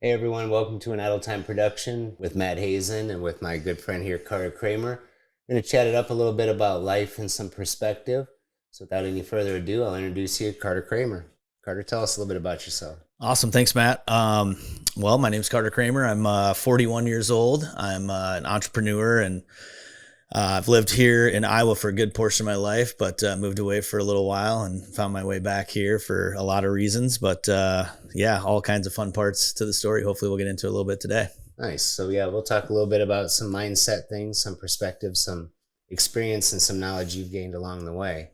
Hey everyone, welcome to an Idle Time production with Matt Hazen and with my good friend here, Carter Kramer. We're going to chat it up a little bit about life and some perspective. So without any further ado, I'll introduce you to Carter Kramer. Carter, tell us a little bit about yourself. Awesome. Thanks, Matt. Well, my name's Carter Kramer. I'm 41 years old. I'm an entrepreneur, and I've lived here in Iowa for a good portion of my life, but moved away for a little while and found my way back here for a lot of reasons. But yeah, all kinds of fun parts to the story. Hopefully we'll get into a little bit today. Nice. So yeah, we'll talk a little bit about some mindset things, some perspective, some experience, and some knowledge you've gained along the way.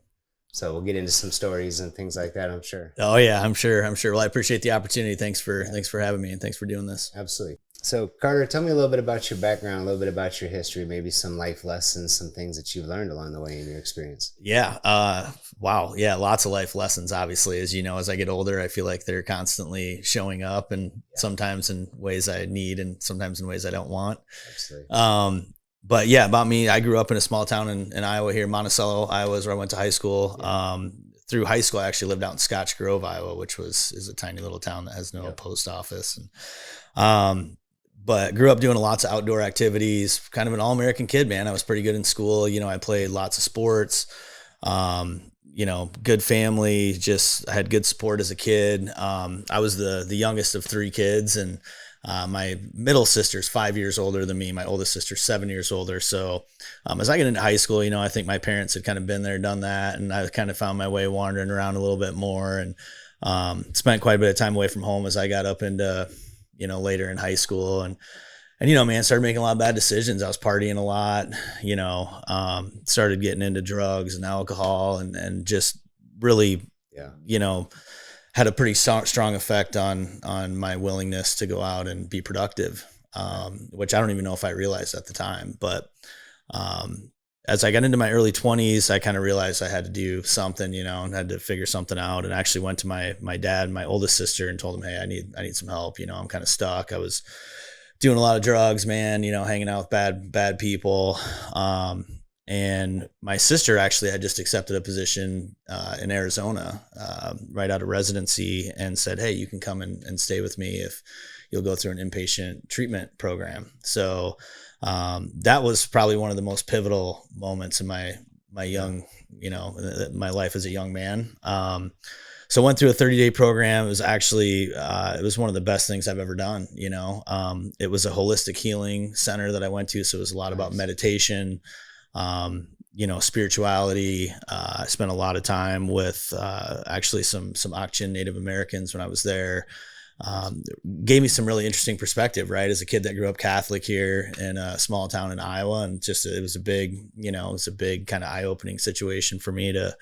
So we'll get into some stories and things like that, I'm sure. Oh yeah, I'm sure. Well, I appreciate the opportunity. Thanks for having me, and thanks for doing this. Absolutely. So, Carter, tell me a little bit about your background, a little bit about your history, maybe some life lessons, some things that you've learned along the way in your experience. Yeah. Wow. Yeah. Lots of life lessons, obviously. As you know, as I get older, I feel like they're constantly showing up, and sometimes in ways I need and sometimes in ways I don't want. Absolutely. But yeah, about me, I grew up in a small town in Iowa here. Monticello, Iowa is where I went to high school. Through high school, I actually lived out in Scotch Grove, Iowa, which is a tiny little town that has no post office. But grew up doing lots of outdoor activities, kind of an all-American kid, man. I was pretty good in school. I played lots of sports, good family, just had good support as a kid. I was the youngest of three kids, and my middle sister's 5 years older than me. My oldest sister's 7 years older. So as I get into high school, I think my parents had kind of been there, done that, and I kind of found my way wandering around a little bit more, and spent quite a bit of time away from home as I got up into later in high school, and man, started making a lot of bad decisions. I was partying a lot, started getting into drugs and alcohol, and just really, had a pretty strong effect on my willingness to go out and be productive, which I don't even know if I realized at the time. But as I got into my early 20s, I kind of realized I had to do something, and had to figure something out. And I actually went to my dad, my oldest sister, and told him, hey, I need some help. I'm kind of stuck. I was doing a lot of drugs, man, hanging out with bad people. And my sister actually had just accepted a position in Arizona right out of residency, and said, hey, you can come and stay with me if you'll go through an inpatient treatment program. So that was probably one of the most pivotal moments in my young, my life as a young man. So I went through a 30-day program. It was actually, it was one of the best things I've ever done. It was a holistic healing center that I went to. So it was a lot about meditation, spirituality. I spent a lot of time with actually some Akshan Native Americans when I was there. Gave me some really interesting perspective, right? As a kid that grew up Catholic here in a small town in Iowa, and just, it was a big kind of eye-opening situation for me to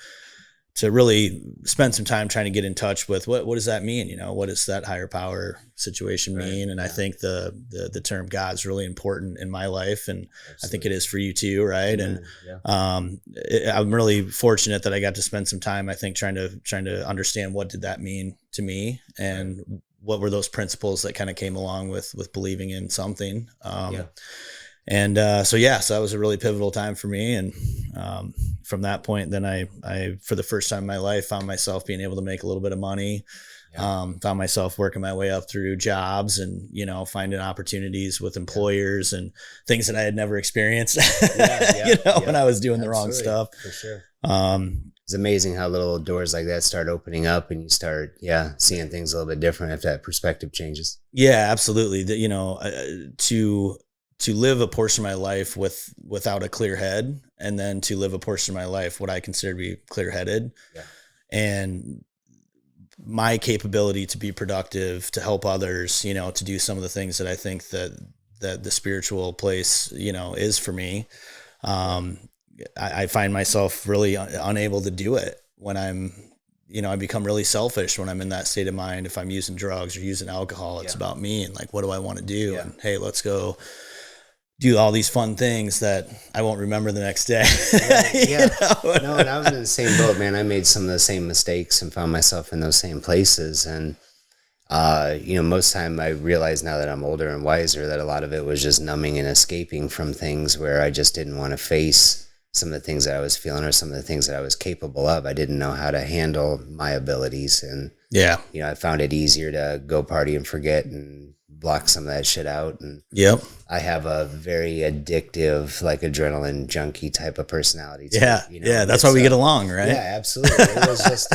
really spend some time trying to get in touch with what does that mean? What does that higher power situation mean? And I think the term God's really important in my life, and I think it is for you too, right? And I'm really fortunate that I got to spend some time, I think, trying to understand what did that mean to me, and what were those principles that kind of came along with believing in something. And so that was a really pivotal time for me. And from that point, then I, for the first time in my life, found myself being able to make a little bit of money. Found myself working my way up through jobs, and, finding opportunities with employers and things that I had never experienced, when I was doing the wrong stuff. For sure. It's amazing how little doors like that start opening up, and you start, seeing things a little bit different if that perspective changes. Yeah, absolutely. To live a portion of my life without a clear head, and then to live a portion of my life what I consider to be clear-headed, and my capability to be productive, to help others, to do some of the things that I think that the spiritual place, is for me. I find myself really unable to do it when I become really selfish when I'm in that state of mind. If I'm using drugs or using alcohol, it's about me and like, what do I want to do? And hey, let's go do all these fun things that I won't remember the next day. No, and I was in the same boat, man. I made some of the same mistakes and found myself in those same places. And, most time I realize now that I'm older and wiser that a lot of it was just numbing and escaping from things where I just didn't want to face some of the things that I was feeling or some of the things that I was capable of. I didn't know how to handle my abilities. And, Yeah. I found it easier to go party and forget and block some of that shit out. And Yep. I have a very addictive, like adrenaline junkie type of personality. Yeah. Yeah. That's why we get along, right? Yeah, absolutely. It was just,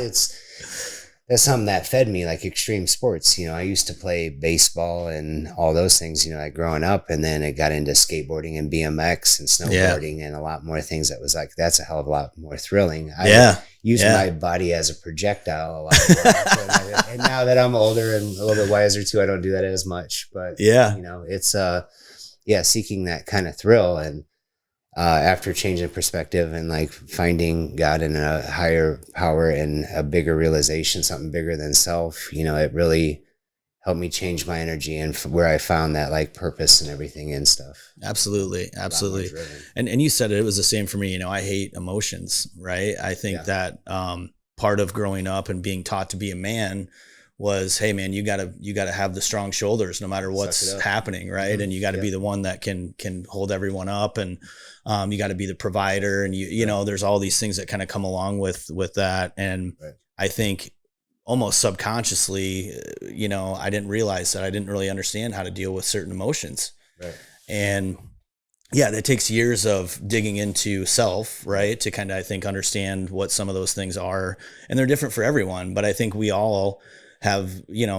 that's something that fed me, like extreme sports. I used to play baseball and all those things, like growing up, and then it got into skateboarding and BMX and snowboarding and a lot more things that was like, that's a hell of a lot more thrilling. I use my body as a projectile a lot more. And now that I'm older and a little bit wiser too, I don't do that as much, but it's, seeking that kind of thrill. And, after changing perspective and like finding God in a higher power and a bigger realization, something bigger than self, it really helped me change my energy and where I found that like purpose and everything and stuff. Absolutely. And you said it was the same for me. I hate emotions, right? I think that part of growing up and being taught to be a man was, hey man, you gotta have the strong shoulders no matter what's happening, right? Mm-hmm. And you gotta be the one that can hold everyone up, and you gotta be the provider, and you know, there's all these things that kind of come along with that. And I think almost subconsciously, I didn't realize that I didn't really understand how to deal with certain emotions. Right. And that takes years of digging into self, right? To kind of, I think, understand what some of those things are. And they're different for everyone, but I think we all have,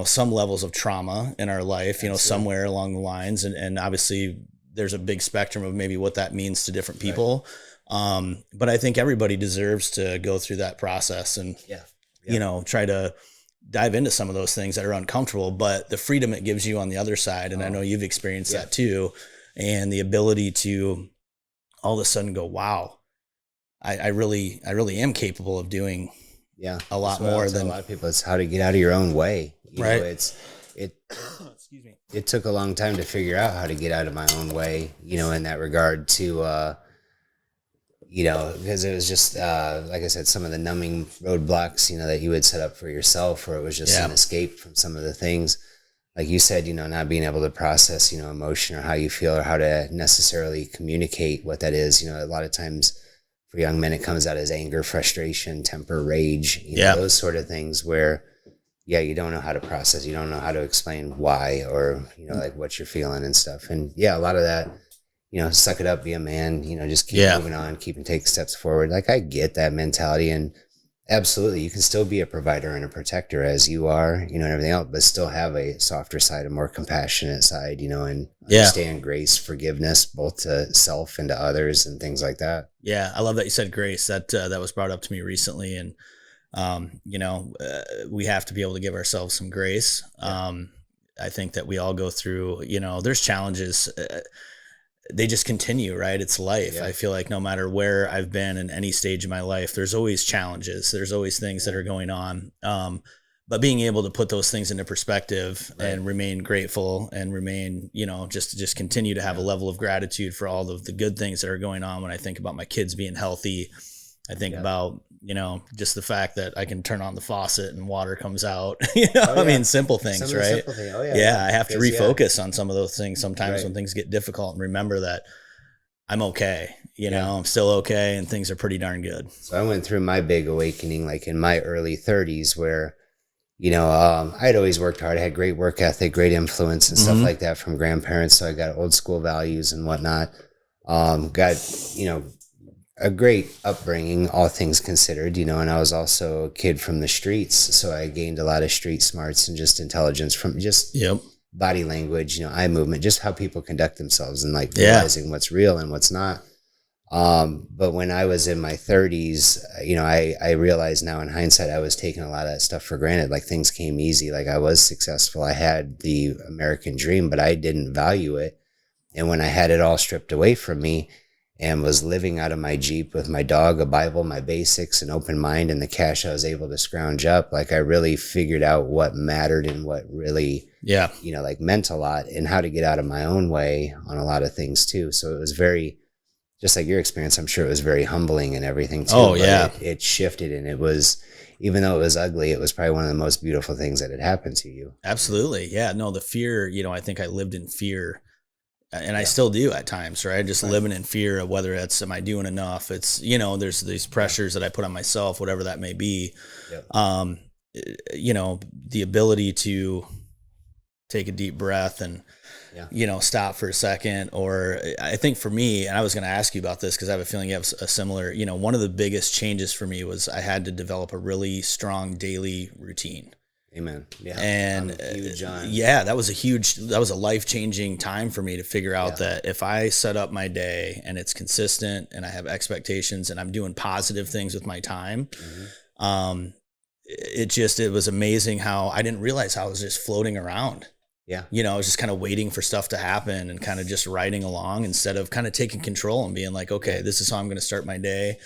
some levels of trauma in our life, somewhere along the lines. And obviously there's a big spectrum of maybe what that means to different people. Right. But I think everybody deserves to go through that process and, try to dive into some of those things that are uncomfortable, but the freedom it gives you on the other side. And I know you've experienced that too. And the ability to all of a sudden go, wow, I really am capable of doing a lot more than a lot of people. It's how to get out of your own way. Right. Excuse me. It took a long time to figure out how to get out of my own way, in that regard to, because it was just, like I said, some of the numbing roadblocks, that you would set up for yourself, or it was just an escape from some of the things. Like you said, not being able to process, emotion or how you feel or how to necessarily communicate what that is. A lot of times for young men, it comes out as anger, frustration, temper, rage, those sort of things where, you don't know how to process. You don't know how to explain why or, like what you're feeling and stuff. And a lot of that, suck it up, be a man, just keep moving on, take steps forward. Like I get that mentality, and absolutely, you can still be a provider and a protector as you are, and everything else, but still have a softer side, a more compassionate side, and understand grace, forgiveness, both to self and to others and things like that. Yeah. I love that you said grace. That was brought up to me recently. And, we have to be able to give ourselves some grace. I think that we all go through, there's challenges, they just continue, right? It's life. Yeah. I feel like no matter where I've been in any stage of my life, there's always challenges. There's always things that are going on. But being able to put those things into perspective and remain grateful and remain, just continue to have a level of gratitude for all of the good things that are going on. When I think about my kids being healthy, I think about, just the fact that I can turn on the faucet and water comes out, I mean, simple things, right? Simple thing. I have to refocus on some of those things sometimes when things get difficult, and remember that I'm okay. I'm still okay, and things are pretty darn good. So I went through my big awakening, like in my early 30s where, I'd always worked hard. I had great work ethic, great influence and stuff like that from grandparents. So I got old school values and whatnot. Got, a great upbringing, all things considered, and I was also a kid from the streets. So I gained a lot of street smarts and just intelligence from just body language, eye movement, just how people conduct themselves and like realizing what's real and what's not. But when I was in my 30s, I realized now in hindsight, I was taking a lot of that stuff for granted. Like things came easy. Like I was successful. I had the American dream, but I didn't value it. And when I had it all stripped away from me, and was living out of my Jeep with my dog, a Bible, my basics, an open mind, and the cash I was able to scrounge up, like I really figured out what mattered and what really, like meant a lot, and how to get out of my own way on a lot of things too. So it was very, just like your experience, I'm sure it was very humbling and everything too. Oh, yeah. It shifted, and it was, even though it was ugly, it was probably one of the most beautiful things that had happened to you. Absolutely. Yeah. No, the fear, I think I lived in fear and I still do at times, right? Just living in fear of whether it's, am I doing enough? It's, there's these pressures that I put on myself, whatever that may be. Yep. The ability to take a deep breath and, stop for a second. Or I think for me, and I was going to ask you about this because I have a feeling you have a similar, one of the biggest changes for me was I had to develop a really strong daily routine. Amen. Yeah. And huge on. that was a life-changing time for me to figure out that if I set up my day and it's consistent and I have expectations and I'm doing positive things with my time, it was amazing how I didn't realize how I was just floating around. Yeah. I was just kind of waiting for stuff to happen and kind of just riding along instead of kind of taking control and being like, okay, this is how I'm going to start my day.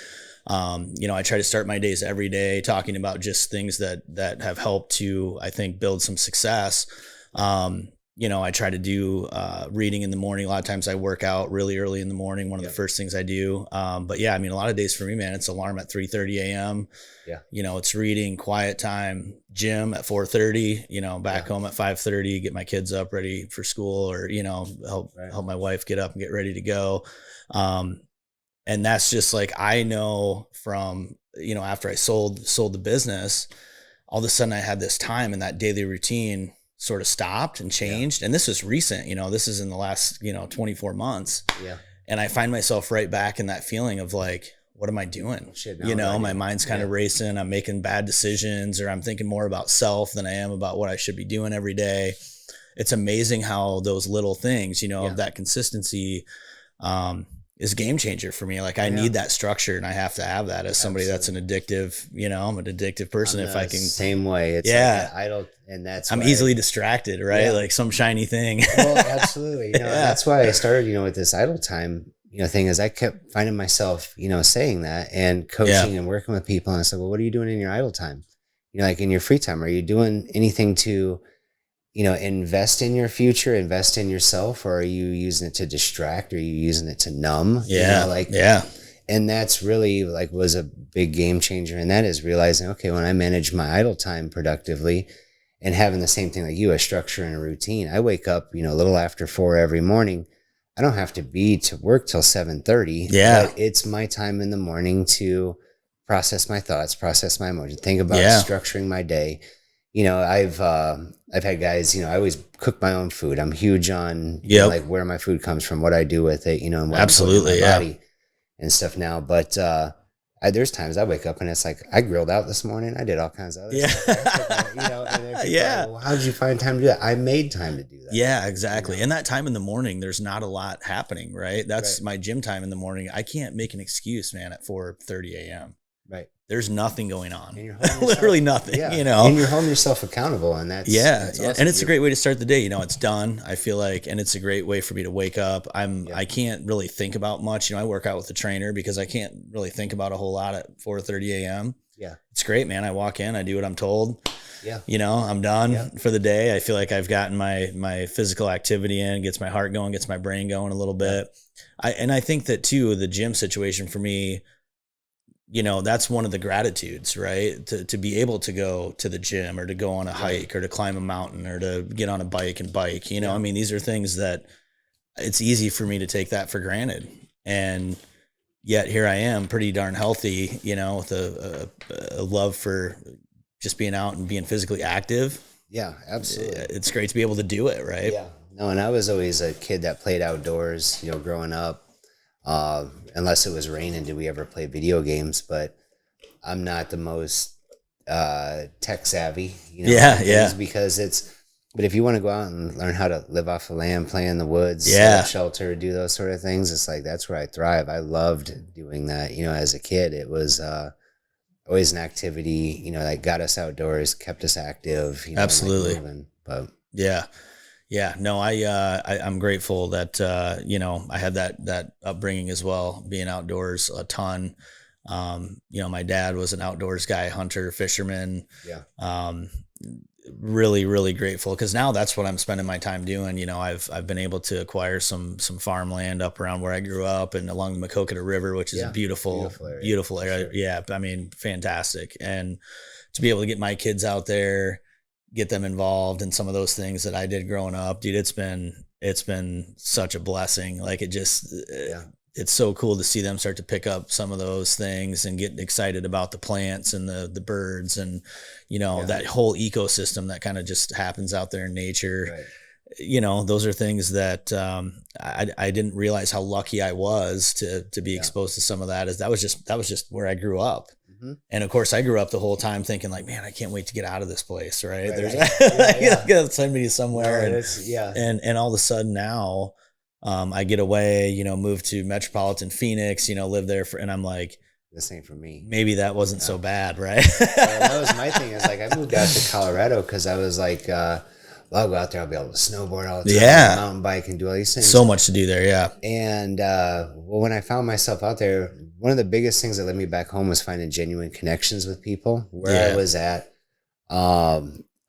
I try to start my days every day talking about just things that have helped to, I think, build some success. I try to do reading in the morning. A lot of times I work out really early in the morning, one of the first things I do. But a lot of days for me, man, it's alarm at 3:30 a.m. Yeah. It's reading, quiet time, gym at 4:30, back home at 5:30, get my kids up ready for school or, help my wife get up and get ready to go. And that's just like, I know from, after I sold the business, all of a sudden I had this time and that daily routine sort of stopped and changed. And this is recent, this is in the last, 24 months. Yeah. And I find myself right back in that feeling of like, what am I doing? My mind's kind of racing. I'm making bad decisions, or I'm thinking more about self than I am about what I should be doing every day. It's amazing how those little things, of that consistency, is a game changer for me. Like I need that structure and I have to have that as somebody that's an addictive, I'm an addictive person. If I can, same way. It's like idle, and I'm easily distracted, right? Like some shiny thing. Well, absolutely. That's why I started, with this idle time, thing is I kept finding myself, saying that and coaching and working with people. And I said, well, what are you doing in your idle time? Like in your free time, are you doing anything to, invest in your future, invest in yourself, or are you using it to distract? Are you using it to numb? And that's really was a big game changer. And that is realizing, okay, when I manage my idle time productively and having the same thing like you, a structure and a routine, I wake up, a little after 4 every morning. I don't have to be to work till 7:30. But it's my time in the morning to process my thoughts, process my emotions, think about structuring my day. I've had guys, I always cook my own food. I'm huge on like where my food comes from, what I do with it, and what absolutely, my body and stuff now. But there's times I wake up and it's like, I grilled out this morning. I did all kinds of other stuff. Well, how did you find time to do that? I made time to do that. Yeah, exactly. And that time in the morning, there's not a lot happening, right? That's my gym time in the morning. I can't make an excuse, man, at 4:30 a.m. Right. There's nothing going on. Literally nothing, And you're holding yourself accountable, and that's awesome. And it's a great way to start the day. It's done, I feel like, and it's a great way for me to wake up. I can't really think about much. I work out with a trainer because I can't really think about a whole lot at 4:30 a.m. Yeah. It's great, man. I walk in, I do what I'm told. Yeah. I'm done for the day. I feel like I've gotten my physical activity in, gets my heart going, gets my brain going a little bit. I think that too, the gym situation for me, that's one of the gratitudes, right? To be able to go to the gym or to go on a hike or to climb a mountain or to get on a bike and bike, these are things that it's easy for me to take that for granted. And yet here I am pretty darn healthy, with a love for just being out and being physically active. Yeah, absolutely. It's great to be able to do it, right? Yeah. No, and I was always a kid that played outdoors, growing up. Unless it was raining, did we ever play video games? But I'm not the most tech savvy, because but if you want to go out and learn how to live off the land, play in the woods, set up shelter, do those sort of things, it's like that's where I thrive. I loved doing that. As a kid, it was always an activity, that got us outdoors, kept us active. Absolutely. But yeah, no, I'm grateful that, I had that upbringing as well, being outdoors a ton. My dad was an outdoors guy, hunter, fisherman. Yeah. Really, really grateful because now that's what I'm spending my time doing. I've been able to acquire some farmland up around where I grew up and along the Maquoketa River, which is a beautiful area. Sure. Yeah. Fantastic. And to be able to get my kids out there, get them involved in some of those things that I did growing up, dude, it's been it's been such a blessing. Like it just, Yeah. it's so cool to see them start to pick up some of those things and get excited about the plants and the birds and, that whole ecosystem that kind of just happens out there in nature. Right. Those are things that I didn't realize how lucky I was to be exposed to some of that. That was just where I grew up. Mm-hmm. And of course I grew up the whole time thinking like, man, I can't wait to get out of this place. Right. There's send me somewhere. And all of a sudden now, I get away, move to metropolitan Phoenix, live there and I'm like, this ain't for me. Maybe that wasn't so bad. Right. That was my thing. Is like, I moved out to Colorado cause I was like, I'll go out there. I'll be able to snowboard all the time, mountain bike, and do all these things. So much to do there, yeah. And when I found myself out there, one of the biggest things that led me back home was finding genuine connections with people. Where I was at, a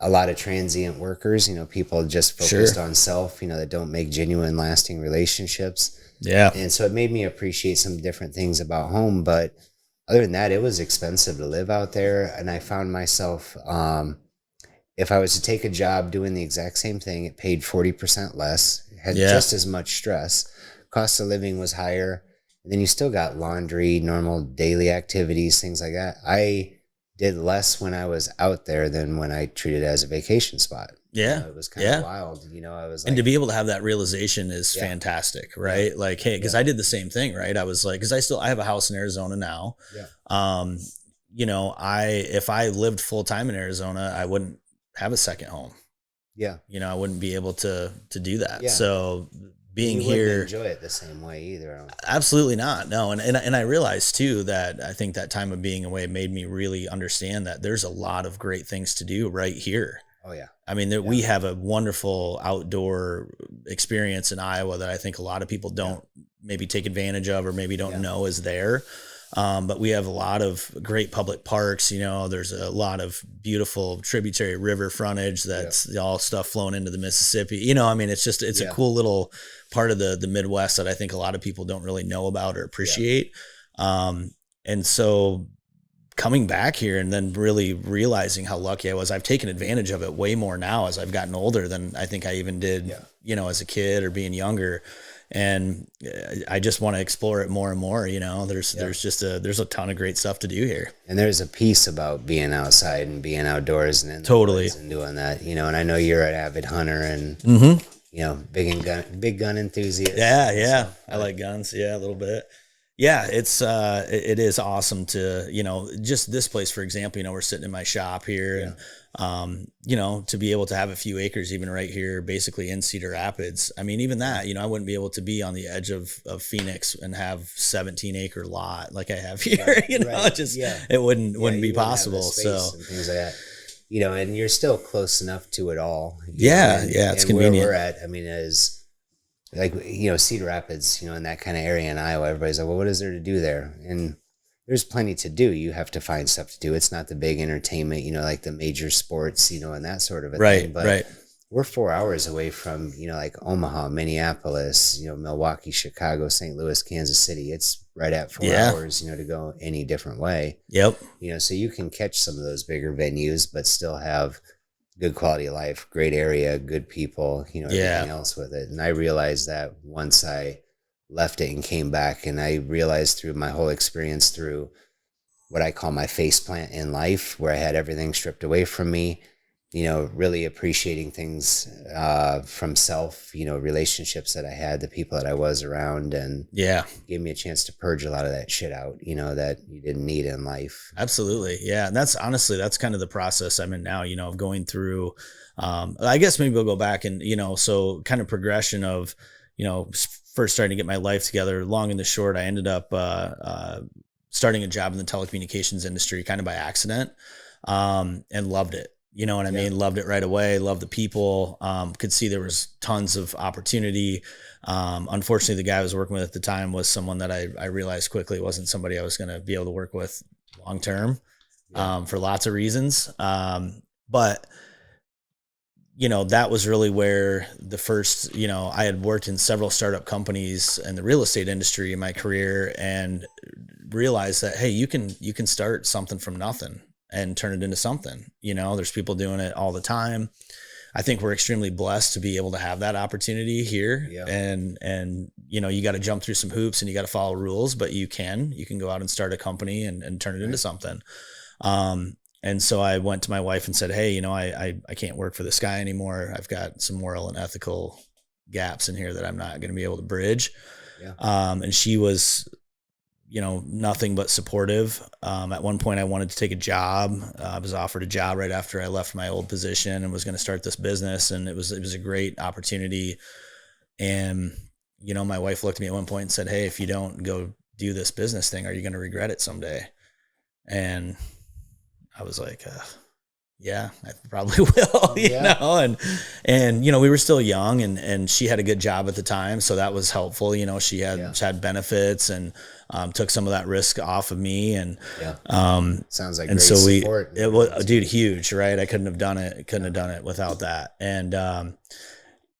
lot of transient workers, people just focused on self, that don't make genuine, lasting relationships. Yeah. And so it made me appreciate some different things about home. But other than that, it was expensive to live out there, and I found myself. If I was to take a job doing the exact same thing, it paid 40% less, had just as much stress. Cost of living was higher. And then you still got laundry, normal daily activities, things like that. I did less when I was out there than when I treated it as a vacation spot. Yeah. It was kind of wild. I was like, and to be able to have that realization is fantastic, right? Yeah. Like, hey, because I did the same thing, right? I was like, because I have a house in Arizona now. Yeah. If I lived full time in Arizona, I wouldn't have a second home. Yeah. I wouldn't be able to do that. Yeah. So being you here, wouldn't enjoy it the same way either. Absolutely not. No. And I realized too, that I think that time of being away made me really understand that there's a lot of great things to do right here. Oh yeah. I mean, we have a wonderful outdoor experience in Iowa that I think a lot of people don't maybe take advantage of, or maybe don't know is there. But we have a lot of great public parks. There's a lot of beautiful tributary river frontage that's all stuff flowing into the Mississippi. It's a cool little part of the Midwest that I think a lot of people don't really know about or appreciate. And so coming back here and then really realizing how lucky I was, I've taken advantage of it way more now as I've gotten older than I think I even did, as a kid or being younger. And I just want to explore it more and more. There's a ton of great stuff to do here. And there's a piece about being outside and being outdoors and totally and doing that, and I know you're an avid hunter and, big gun enthusiast. Yeah. So, I like guns. Yeah, a little bit. Yeah, it is awesome to, just this place, for example, we're sitting in my shop here and, to be able to have a few acres even right here, basically in Cedar Rapids. I mean, even that, I wouldn't be able to be on the edge of Phoenix and have 17-acre lot like I have here, it wouldn't be possible. So and things like that, and you're still close enough to it all. It's convenient. Where we're at, I mean, is like, Cedar Rapids, in that kind of area in Iowa, everybody's like, well, what is there to do there? And there's plenty to do. You have to find stuff to do. It's not the big entertainment, like the major sports, and that sort of a thing. But we're 4 hours away from, like Omaha, Minneapolis, Milwaukee, Chicago, St. Louis, Kansas City. It's right at 4 hours, to go any different way. Yep. So you can catch some of those bigger venues, but still have good quality of life, great area, good people, everything else with it. And I realized that once I left it and came back, and I realized through my whole experience, through what I call my face plant in life, where I had everything stripped away from me, really appreciating things from self, relationships that I had, the people that I was around, and gave me a chance to purge a lot of that shit out, that you didn't need in life. Absolutely. Yeah. And that's kind of the process I'm in now, of going through, I guess maybe we'll go back and, so kind of progression of, first starting to get my life together. Long and the short, I ended up starting a job in the telecommunications industry kind of by accident, and loved it. You know what I mean? Loved it right away. Loved the people. Could see there was tons of opportunity. Unfortunately, the guy I was working with at the time was someone that I realized quickly wasn't somebody I was going to be able to work with long term, for lots of reasons. But that was really where the first, I had worked in several startup companies in the real estate industry in my career, and realized that, hey, you can start something from nothing and turn it into something. There's people doing it all the time. I think we're extremely blessed to be able to have that opportunity here. Yeah. And, you know, you got to jump through some hoops and you got to follow rules, but you can go out and start a company and turn it into something. And so I went to my wife and said, hey, you know, I can't work for this guy anymore. I've got some moral and ethical gaps in here that I'm not going to be able to bridge. Yeah. And she was, you know, nothing but supportive. At one point I wanted to take a job. I was offered a job right after I left my old position and was going to start this business. And it was a great opportunity. And, you know, my wife looked at me at one point and said, hey, if you don't go do this business thing, are you going to regret it someday? And I was like, yeah, I probably will, you know, and, you know, we were still young and she had a good job at the time. So that was helpful. You know, she had benefits and, took some of that risk off of me. And, sounds like, and great so support. it was, dude, huge, right? I couldn't have done it without that. And,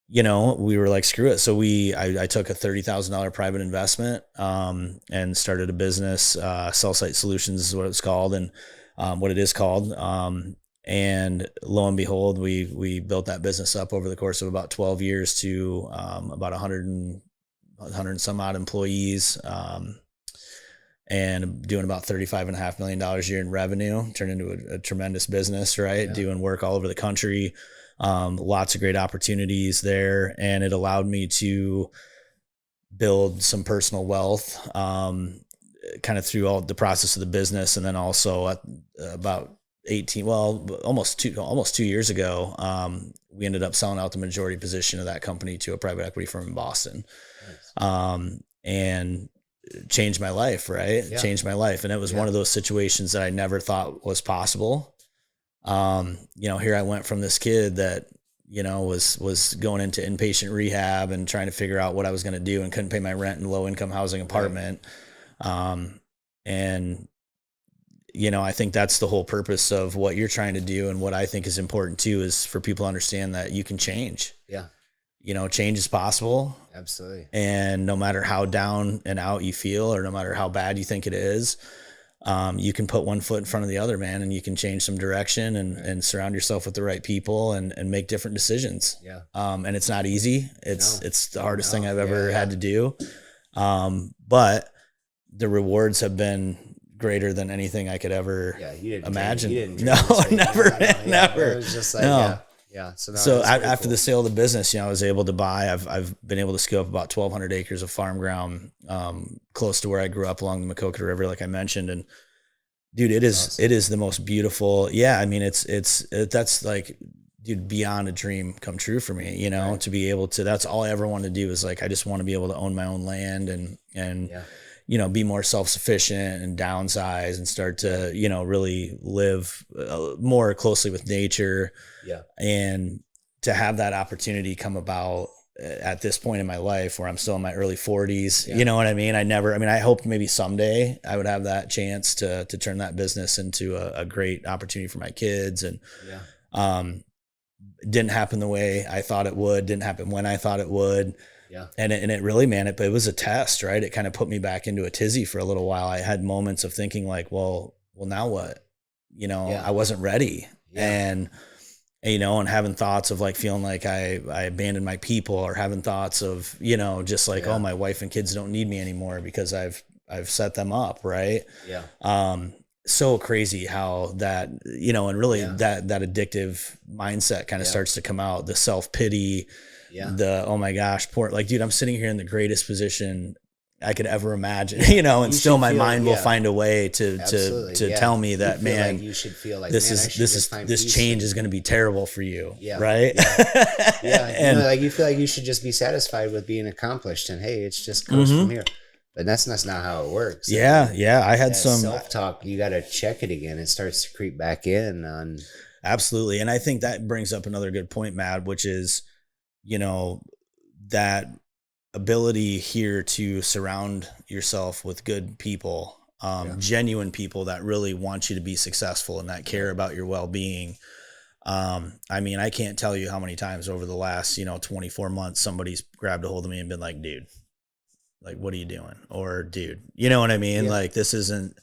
you know, we were like, screw it. So I took a $30,000 private investment, and started a business, Cell Site Solutions is what it's called. And, what it is called. And lo and behold, we built that business up over the course of about 12 years to, about 100 and some odd employees, and doing about $35.5 million a year in revenue, turned into a tremendous business, right? Doing work all over the country. Lots of great opportunities there. And it allowed me to build some personal wealth, kind of through all the process of the business. And then also about almost 2 years ago, we ended up selling out the majority position of that company to a private equity firm in Boston. Nice. And changed my life, right? Yeah. Changed my life. And it was one of those situations that I never thought was possible. You know, here I went from this kid that, you know, was going into inpatient rehab and trying to figure out what I was going to do and couldn't pay my rent in low income housing apartment. Right. And, you know, I think that's the whole purpose of what you're trying to do. And what I think is important too, is for people to understand that you can change. Yeah. You know, change is possible. Absolutely. And no matter how down and out you feel, or no matter how bad you think it is, you can put one foot in front of the other, man, and you can change some direction and surround yourself with the right people and make different decisions. Yeah. And it's not easy. It's the hardest thing I've ever had to do. But the rewards have been greater than anything I could ever imagine. Never. It was just like, So after cool. the sale of the business, you know, I was able to buy, I've been able to scope up about 1,200 acres of farm ground, close to where I grew up along the Maquoketa River, like I mentioned. And dude, it is the most beautiful. Yeah. I mean, that's like, dude, beyond a dream come true for me, you know, to be able to, that's all I ever wanted to do is like, I just want to be able to own my own land and, you know, be more self-sufficient and downsize and start to, you know, really live more closely with nature. Yeah. And to have that opportunity come about at this point in my life where I'm still in my early 40s, you know what I mean? I hoped maybe someday I would have that chance to turn that business into a great opportunity for my kids. And, didn't happen the way I thought it would, didn't happen when I thought it would. Yeah. And it really, man, it was a test, right? It kind of put me back into a tizzy for a little while. I had moments of thinking like, well, now what? You know, I wasn't ready. And, you know, and having thoughts of like feeling like I abandoned my people, or having thoughts of, you know, just like, oh, my wife and kids don't need me anymore because I've set them up. Right. Yeah. So crazy how that, you know, and really that addictive mindset kind of starts to come out, the self-pity, the, oh my gosh, poor, like, dude, I'm sitting here in the greatest position I could ever imagine, you know, and still my mind will find a way to tell me that, man, like you should feel like this change is going to be terrible for you. Yeah. Right. And you know, like you feel like you should just be satisfied with being accomplished and hey, it's just goes from here. But that's not how it works. Yeah. I had some self-talk. You got to check it again. It starts to creep back in on. Absolutely. And I think that brings up another good point, Matt, which is, you know, that ability here to surround yourself with good people, genuine people that really want you to be successful and that care about your well-being. I mean, I can't tell you how many times over the last, you know, 24 months, somebody's grabbed a hold of me and been like, dude, like, what are you doing? Or dude, you know what I mean? Like, this isn't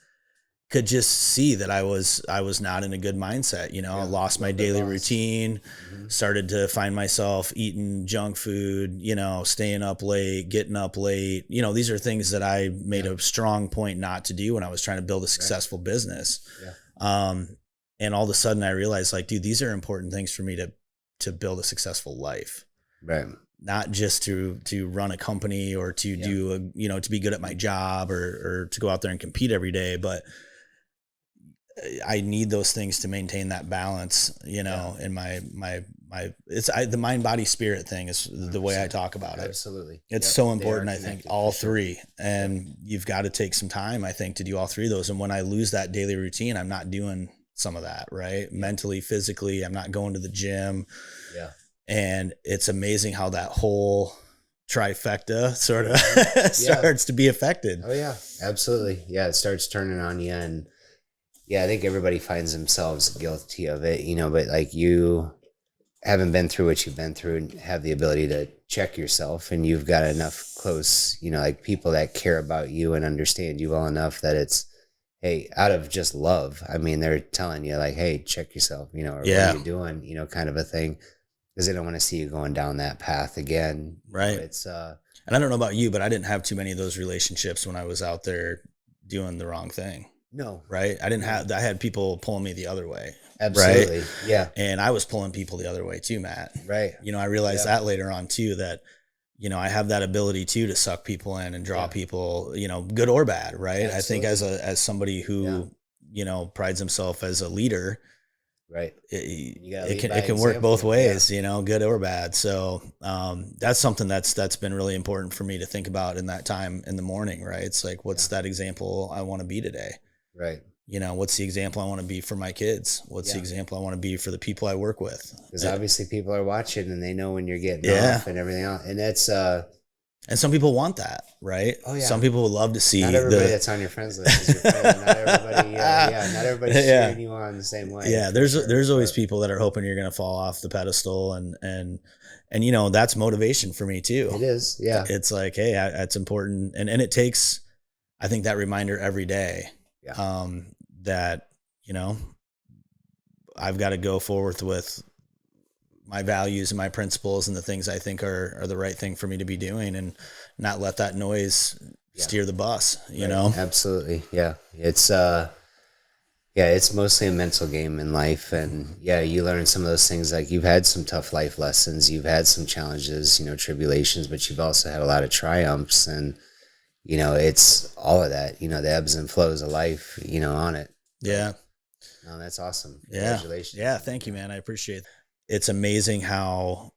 could just see that I was not in a good mindset. You know, I lost my daily routine, started to find myself eating junk food, you know, staying up late, getting up late. You know, these are things that I made a strong point not to do when I was trying to build a successful business. And all of a sudden I realized, like, dude, these are important things for me to build a successful life. Right. Not just to run a company or to do you know, to be good at my job or to go out there and compete every day. But I need those things to maintain that balance, you know, in the mind, body, spirit thing is the way I talk about it. Absolutely. It's so important. I think all three, and you've got to take some time, I think, to do all three of those. And when I lose that daily routine, I'm not doing some of that, right? Mentally, physically, I'm not going to the gym. Yeah. And it's amazing how that whole trifecta sort of starts to be affected. Oh yeah, absolutely. Yeah. It starts turning on you. And yeah, I think everybody finds themselves guilty of it, you know, but like you haven't been through what you've been through and have the ability to check yourself, and you've got enough close, you know, like people that care about you and understand you well enough that it's, hey, out of just love. I mean, they're telling you like, hey, check yourself, you know, or what are you doing, you know, kind of a thing, because they don't want to see you going down that path again. Right. It's and I don't know about you, but I didn't have too many of those relationships when I was out there doing the wrong thing. No. Right. I had people pulling me the other way. Absolutely. Right? Yeah. And I was pulling people the other way too, Matt. Right. You know, I realized that later on too, that, you know, I have that ability too to suck people in and draw people, you know, good or bad. Right. Absolutely. I think as somebody who, you know, prides himself as a leader, right. It can work both ways, you know, good or bad. So that's something that's been really important for me to think about in that time in the morning, right? It's like, what's that example I want to be today? Right. You know, what's the example I want to be for my kids? What's the example I want to be for the people I work with? Because obviously people are watching and they know when you're getting off and everything else. And that's and some people want that, right? Oh yeah. Some people would love to see. Not everybody that's on your friends list is your friend. Not everybody. Not everybody's cheering you on the same way. Yeah, there's always people that are hoping you're gonna fall off the pedestal, and you know, that's motivation for me too. It is. Yeah. It's like, hey, it's important, and it takes, I think, that reminder every day. Yeah. That, you know, I've got to go forward with my values and my principles and the things I think are the right thing for me to be doing, and not let that noise steer the bus, you know? Absolutely. Yeah. It's mostly a mental game in life. And you learn some of those things. Like, you've had some tough life lessons, you've had some challenges, you know, tribulations, but you've also had a lot of triumphs, and, you know, it's all of that, you know, the ebbs and flows of life, you know, on it. Yeah. No, that's awesome. Congratulations. Yeah. Thank you, man. I appreciate it. It's amazing how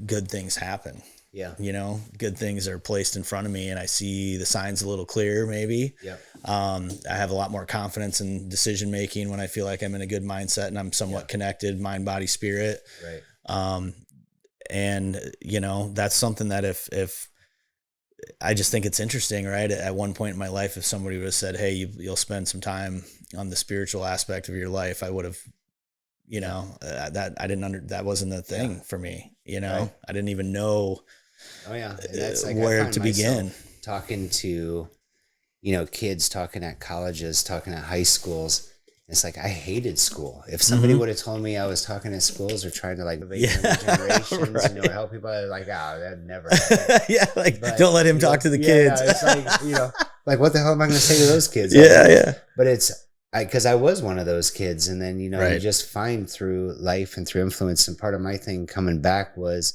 good things happen. Yeah. You know, good things are placed in front of me and I see the signs a little clearer, maybe. Yeah. I have a lot more confidence in decision making when I feel like I'm in a good mindset and I'm somewhat connected, mind, body, spirit. Right. And you know, that's something that if I just think it's interesting, right? At one point in my life, if somebody would have said, hey, you'll spend some time on the spiritual aspect of your life, I would have, you know, that wasn't the thing for me, you know. Right. I didn't even know and that's like where to begin. Talking to, you know, kids, talking at colleges, talking at high schools. It's like, I hated school. If somebody would have told me I was talking at schools or trying to like younger generations, you know, help people, I was like, that never happened. But, don't let him talk to the kids. It's like, you know, like, what the hell am I going to say to those kids? But it's, because I was one of those kids. And then, you know, you just find through life and through influence. And part of my thing coming back was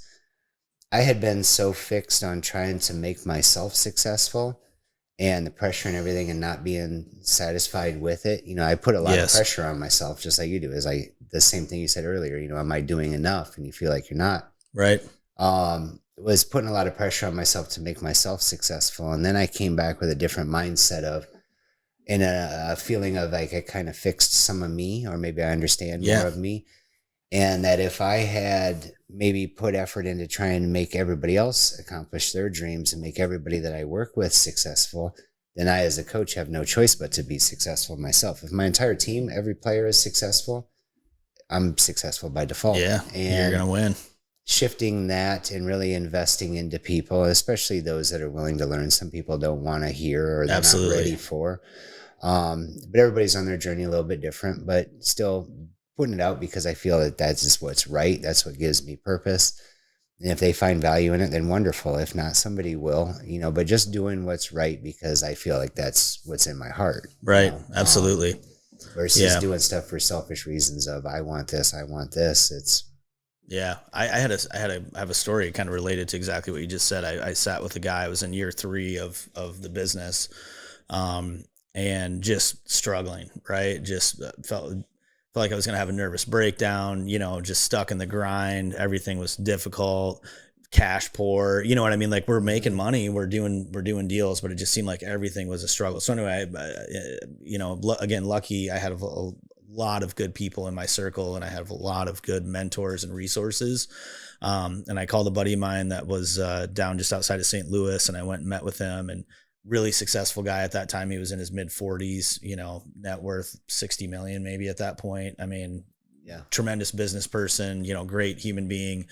I had been so fixed on trying to make myself successful and the pressure and everything and not being satisfied with it. You know, I put a lot of pressure on myself, just like you do. Is like the same thing you said earlier, you know, am I doing enough? And you feel like you're not. Right. Was putting a lot of pressure on myself to make myself successful. And then I came back with a different mindset of, and a feeling of like I kind of fixed some of me, or maybe I understand more of me. And that if I had maybe put effort into trying to make everybody else accomplish their dreams and make everybody that I work with successful, then I, as a coach, have no choice but to be successful myself. If my entire team, every player is successful, I'm successful by default. Yeah, and you're going to win. Shifting that and really investing into people, especially those that are willing to learn. Some people don't want to hear or they're not ready for. But everybody's on their journey a little bit different, but still putting it out because I feel that that's just what's right. That's what gives me purpose. And if they find value in it, then wonderful. If not, somebody will, but just doing what's right because I feel like that's what's in my heart. Right. Absolutely. Versus doing stuff for selfish reasons of I want this. It's I have a story kind of related to exactly what you just said. I sat with a guy. I was in year 3 of the business, and just struggling. Right. Just felt like I was going to have a nervous breakdown, just stuck in the grind. Everything was difficult, cash poor, you know what I mean? Like we're making money, we're doing deals, but it just seemed like everything was a struggle. So anyway, again, lucky I had a lot of good people in my circle and I have a lot of good mentors and resources. And I called a buddy of mine that was down just outside of St. Louis, and I went and met with him, and really successful guy at that time. He was in his mid 40s, net worth 60 million maybe at that point. I mean, tremendous business person, great human being.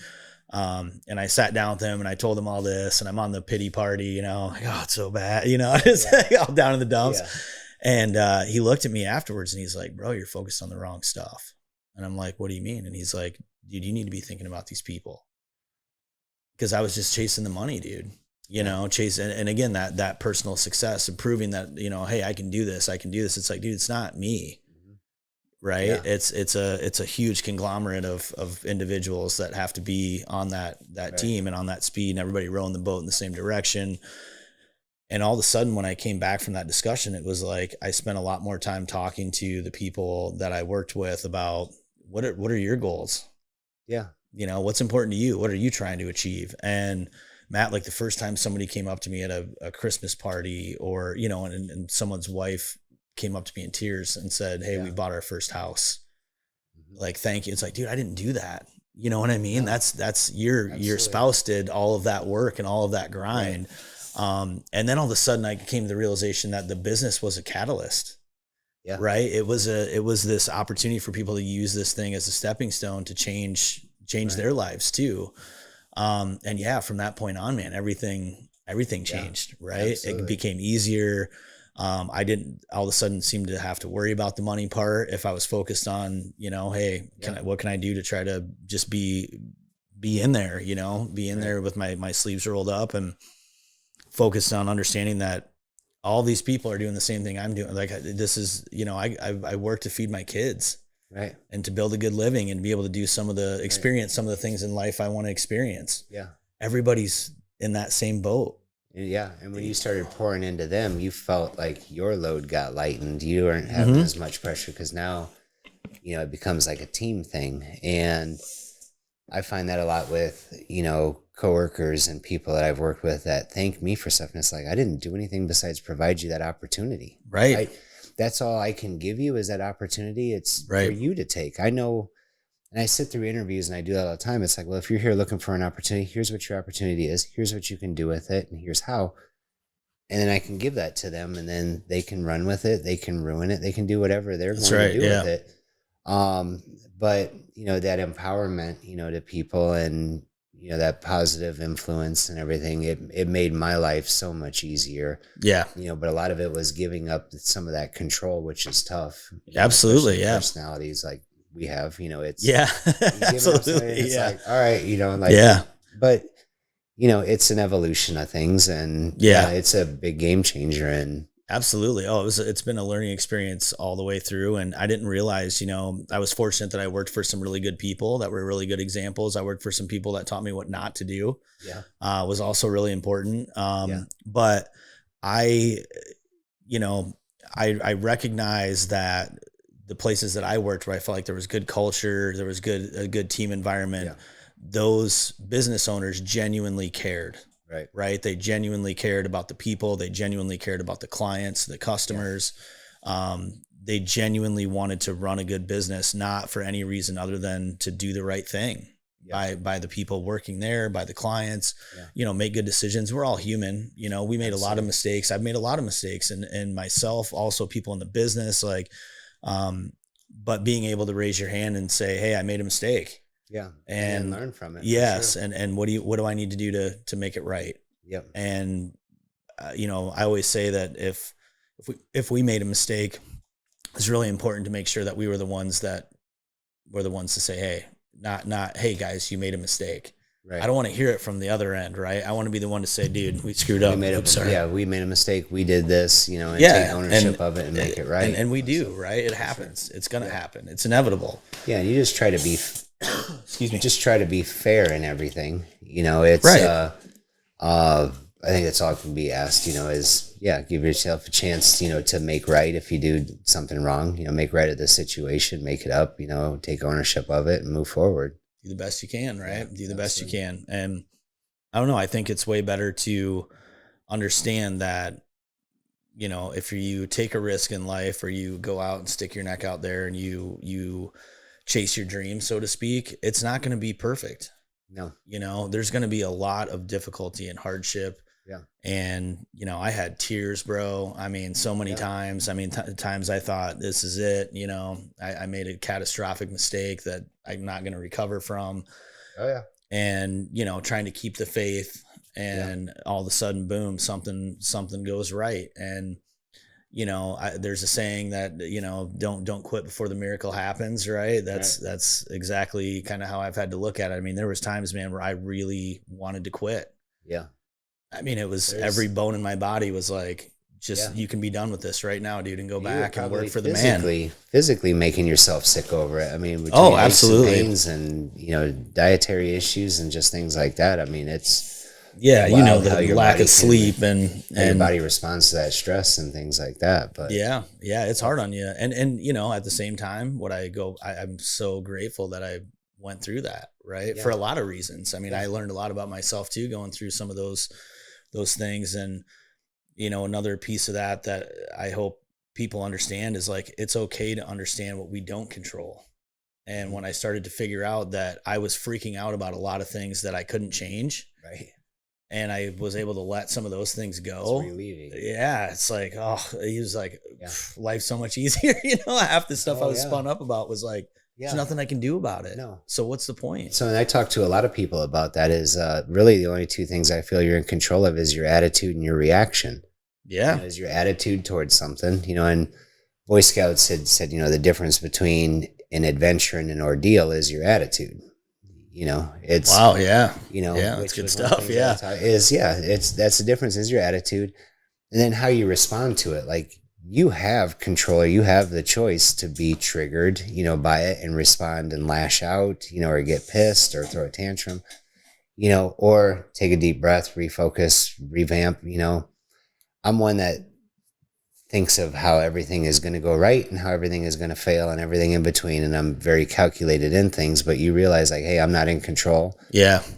And I sat down with him and I told him all this, and I'm on the pity party, like, oh, it's so bad, just all down in the dumps. And he looked at me afterwards and he's like, bro, you're focused on the wrong stuff. And I'm like, what do you mean? And he's like, dude, you need to be thinking about these people. Because I was just chasing the money, dude. Chasing, and again, that personal success and proving that, hey, I can do this. It's like, dude, it's not me. Right. Yeah. It's a huge conglomerate of individuals that have to be on that right. team and on that speed, and everybody rowing the boat in the same direction. And all of a sudden, when I came back from that discussion, it was like, I spent a lot more time talking to the people that I worked with about what are your goals? Yeah. What's important to you? What are you trying to achieve? And Matt, like the first time somebody came up to me at a Christmas party, or, and someone's wife came up to me in tears and said, hey, we bought our first house. Like, thank you. It's like, dude, I didn't do that. You know what I mean? Yeah. That's your spouse did all of that work and all of that grind. Right. And then all of a sudden I came to the realization that the business was a catalyst. Yeah. Right. It was this opportunity for people to use this thing as a stepping stone to change right. their lives too. And from that point on, man, everything changed, right? Absolutely. It became easier. I didn't all of a sudden seem to have to worry about the money part. If I was focused on, hey, what can I do to try to just be in there, be in there with my sleeves rolled up, and focused on understanding that all these people are doing the same thing I'm doing. Like, this is, I work to feed my kids. Right. And to build a good living and be able to do some of the experience, some of the things in life I want to experience. Yeah. Everybody's in that same boat. Yeah. And when you started pouring into them, you felt like your load got lightened. You weren't having as much pressure, because now, it becomes like a team thing. And I find that a lot with, coworkers and people that I've worked with that thank me for stuff. And it's like, I didn't do anything besides provide you that opportunity. Right. That's all I can give you is that opportunity. It's right. for you to take. I know, and I sit through interviews and I do that all the time. It's like, well, if you're here looking for an opportunity, here's what your opportunity is. Here's what you can do with it. And here's how. And then I can give that to them, and then they can run with it. They can ruin it. They can do whatever they're going to do with it. But, that empowerment, to people, and, that positive influence and everything, it made my life so much easier. Yeah. But a lot of it was giving up some of that control, which is tough. Absolutely. Yeah. Personalities like we have, it's absolutely. It's like, all right, but it's an evolution of things, and it's a big game changer. And absolutely. Oh, it's been a learning experience all the way through. And I didn't realize, I was fortunate that I worked for some really good people that were really good examples. I worked for some people that taught me what not to do. Yeah. Was also really important. But I recognize that the places that I worked, where I felt like there was good culture, there was a good team environment, those business owners genuinely cared. Right. They genuinely cared about the people. They genuinely cared about the clients, the customers. They genuinely wanted to run a good business, not for any reason other than to do the right thing by the people working there, by the clients, make good decisions. We're all human. We made a lot of mistakes. I've made a lot of mistakes, and myself, also people in the business, but being able to raise your hand and say, hey, I made a mistake. Yeah. And learn from it. Yes. Sure. And what do I need to do to make it right? Yep. And, I always say that if if we made a mistake, it's really important to make sure that we were the ones to say, hey, not hey guys, you made a mistake. Right. I don't want to hear it from the other end, right? I want to be the one to say, dude, we screwed up. We made a mistake. We did this, and take ownership of it and make it right. And we do, right? It happens. It's going to happen. It's inevitable. Yeah, and you just try to be, excuse me, just try to be fair in everything. It's right. I think that's all it can be asked. Is give yourself a chance, to make right if you do something wrong. Make right of the situation, make it up. Take ownership of it and move forward. Do the best you can, right? Do the best you can. And I don't know, I think it's way better to understand that, if you take a risk in life or you go out and stick your neck out there and you chase your dream, so to speak, it's not going to be perfect. No. There's going to be a lot of difficulty and hardship. Yeah. And, I had tears, bro. I mean, so many times. I mean, times I thought this is it. I made a catastrophic mistake that I'm not going to recover from. Oh, yeah. And, trying to keep the faith, and all of a sudden, boom, something goes right. And, there's a saying that, don't quit before the miracle happens. Right. That's exactly kind of how I've had to look at it. I mean, there was times, man, where I really wanted to quit. Yeah. I mean, it was every bone in my body was like, you can be done with this right now, dude, and go back and work for the man. Physically making yourself sick over it. I mean, absolutely. Pains and, dietary issues and just things like that. I mean, it's the lack of sleep and your body responds to that stress and things like that. But it's hard on you. And at the same time, I'm so grateful that I went through that, right? For a lot of reasons. I mean, I learned a lot about myself too, going through some of those things. And, another piece of that I hope people understand is like, it's okay to understand what we don't control. And when I started to figure out that I was freaking out about a lot of things that I couldn't change. Right. And I was able to let some of those things go. It's relieving. Yeah. It's like, he was like, life's so much easier. Half the stuff I was spun up about was like, there's nothing I can do about it. No. So what's the point? So, and I talk to a lot of people about that is really the only two things I feel you're in control of is your attitude and your reaction. Yeah. Is your attitude towards something, and Boy Scouts had said, the difference between an adventure and an ordeal is your attitude. It's wow. Yeah. That's good stuff. Yeah. That's the difference is your attitude and then how you respond to it. Like, you have control, you have the choice to be triggered, by it and respond and lash out, or get pissed or throw a tantrum, or take a deep breath, refocus, revamp. I'm one that thinks of how everything is going to go right and how everything is going to fail and everything in between. And I'm very calculated in things, but you realize like, hey, I'm not in control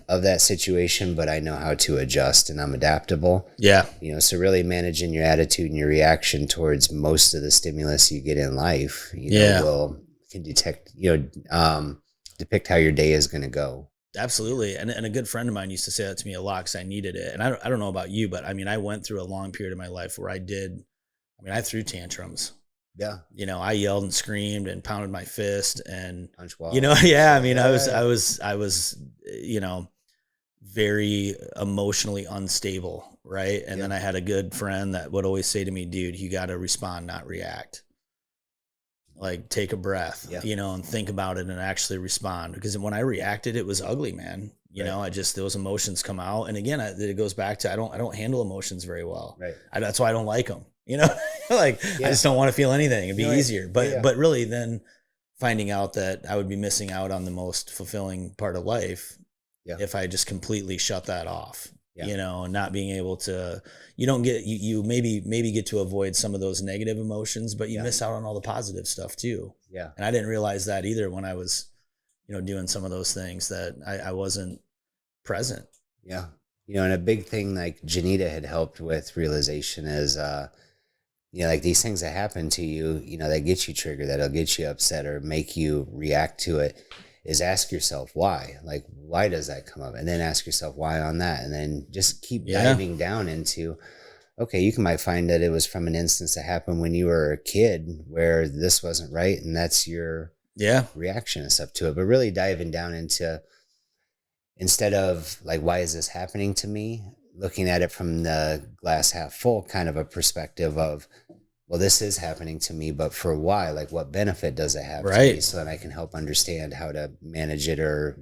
of that situation, but I know how to adjust and I'm adaptable. Yeah. So really managing your attitude and your reaction towards most of the stimulus you get in life, can depict how your day is going to go. Absolutely. And a good friend of mine used to say that to me a lot because I needed it. And I don't know about you, but I mean, I went through a long period of my life where I threw tantrums. Yeah. I yelled and screamed and pounded my fist and, punch walls. I was, very emotionally unstable. Right. And then I had a good friend that would always say to me, dude, you got to respond, not react. Like, take a breath, and think about it and actually respond. Because when I reacted, it was ugly, man. Those emotions come out. And again, it goes back to, I don't handle emotions very well. Right. That's why I don't like them. I just don't want to feel anything. It'd be easier. But really then finding out that I would be missing out on the most fulfilling part of life if I just completely shut that off. And not being able to, you maybe get to avoid some of those negative emotions, but you miss out on all the positive stuff too. Yeah. And I didn't realize that either when I was, doing some of those things that I wasn't present. Yeah. And a big thing like Janita had helped with realization is, like these things that happen to you, that get you triggered, that'll get you upset or make you react to it, is ask yourself why. Like, why does that come up? And then ask yourself why on that. And then just keep diving down into, okay, you might find that it was from an instance that happened when you were a kid where this wasn't right. And that's your reaction and stuff to it. But really diving down into, instead of like, why is this happening to me? Looking at it from the glass half full kind of a perspective of, well, this is happening to me, but for why? Like, what benefit does it have to me, Right. so that I can help understand how to manage it or,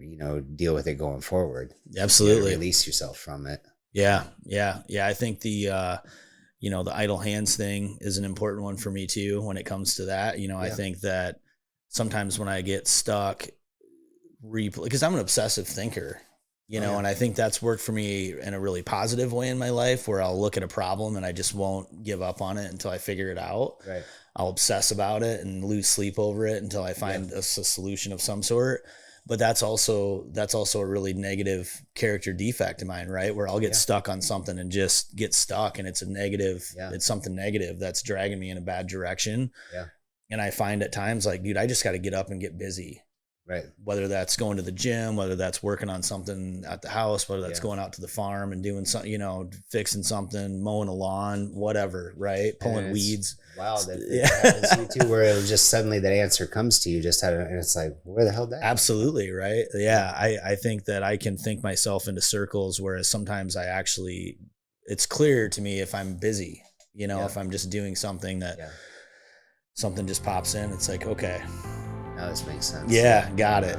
deal with it going forward. You gotta Absolutely. release yourself from it. Yeah. Yeah. Yeah. I think the idle hands thing is an important one for me too when it comes to that. I Yeah. think that sometimes when I get stuck, because I'm an obsessive thinker, Oh, yeah. and I think that's worked for me in a really positive way in my life where I'll look at a problem and I just won't give up on it until I figure it out. Right. I'll obsess about it and lose sleep over it until I find a solution of some sort. But that's also a really negative character defect of mine, right? Where I'll get Yeah. stuck on something and just get stuck, and it's a negative. Yeah. It's something negative that's dragging me in a bad direction. Yeah. And I find at times like, dude, I just got to get up and get busy. Right. Whether that's going to the gym, whether that's working on something at the house, whether that's Yeah. going out to the farm and doing something, fixing something, mowing a lawn, whatever, right? Pulling weeds. Wow, that Yeah. happens to you too, where it was just suddenly that answer comes to you, just out of, and it's like, where the hell did that? Absolutely. Right. Yeah. I think that I can think myself into circles, whereas sometimes it's clear to me if I'm busy, Yeah. if I'm just doing something that Yeah. something just pops in, it's like, okay, Now this makes sense. yeah, got it.